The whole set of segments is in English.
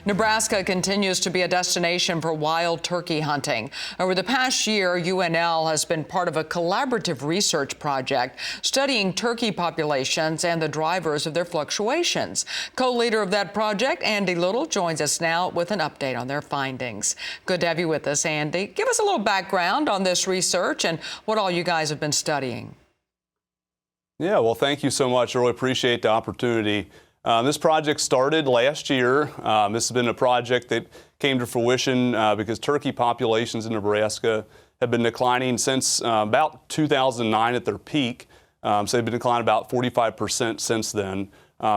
Nebraska continues to be a destination for wild turkey hunting. Over the past year, UNL has been part of a collaborative research project studying turkey populations and the drivers of their fluctuations. Co-leader of that project, Andy Little, joins us now with an update on their findings. Good to have you with us, Andy. Give us a little background on this research and what all you guys have been studying. Yeah, well, thank you so much. I really appreciate the opportunity. This project started last year. This has been a project that came to fruition because turkey populations in Nebraska have been declining since about 2009 at their peak. So they've been declining about 45% since then.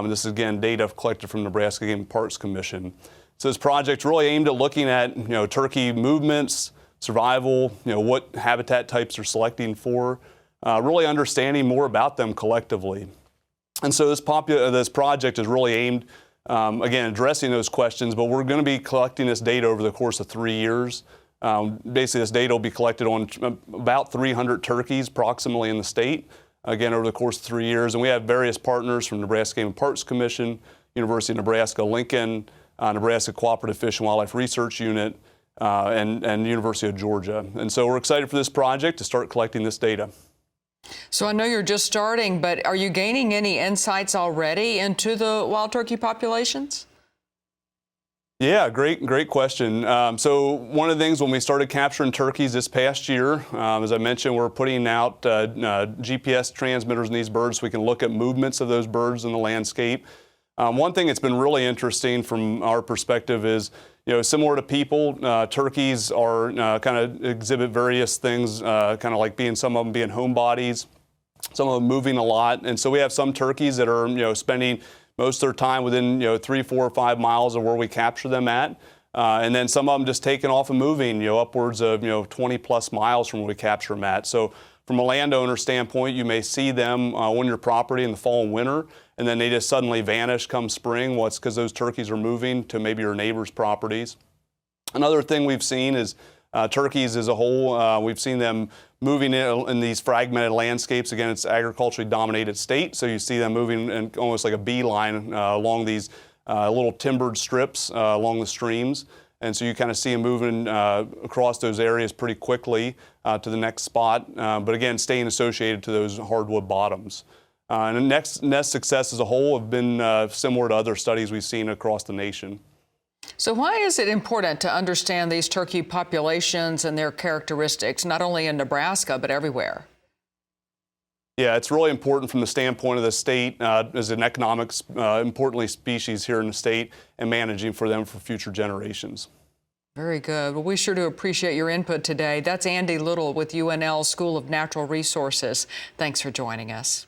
This is, again, data collected from Nebraska Game and Parks Commission. So this project really aimed at looking at, turkey movements, survival, what habitat types they're selecting for, really understanding more about them collectively. And so this project is really aimed, again, addressing those questions, but we're going to be collecting this data over the course of 3 years. Basically, this data will be collected on about 300 turkeys approximately in the state, again, over the course of 3 years. And we have various partners from Nebraska Game and Parks Commission, University of Nebraska-Lincoln, Nebraska Cooperative Fish and Wildlife Research Unit, and University of Georgia. And so we're excited for this project to start collecting this data. So I know you're just starting, but are you gaining any insights already into the wild turkey populations? Yeah, great question. So one of the things when we started capturing turkeys this past year, as I mentioned, we're putting out GPS transmitters in these birds so we can look at movements of those birds in the landscape. One thing that's been really interesting from our perspective is, similar to people, turkeys are kind of exhibit various things, kind of like some of them being homebodies, some of them moving a lot. And so we have some turkeys that are, spending most of their time within, 3, 4, or 5 miles of where we capture them at. And then some of them just taking off and moving, upwards of, 20 plus miles from where we capture them at. So from a landowner standpoint, you may see them on your property in the fall and winter, and then they just suddenly vanish come spring. Well, it's because those turkeys are moving to maybe your neighbor's properties. Another thing we've seen is turkeys as a whole. We've seen them moving in these fragmented landscapes. Again, it's agriculturally dominated state, so you see them moving in almost like a beeline along these little timbered strips along the streams. And so you kind of see them moving across those areas pretty quickly to the next spot, but again, staying associated to those hardwood bottoms. And the nest success as a whole have been similar to other studies we've seen across the nation. So why is it important to understand these turkey populations and their characteristics, not only in Nebraska, but everywhere? Yeah, it's really important from the standpoint of the state as an economic, importantly, species here in the state and managing for them for future generations. Very good. Well, we sure do appreciate your input today. That's Andy Little with UNL School of Natural Resources. Thanks for joining us.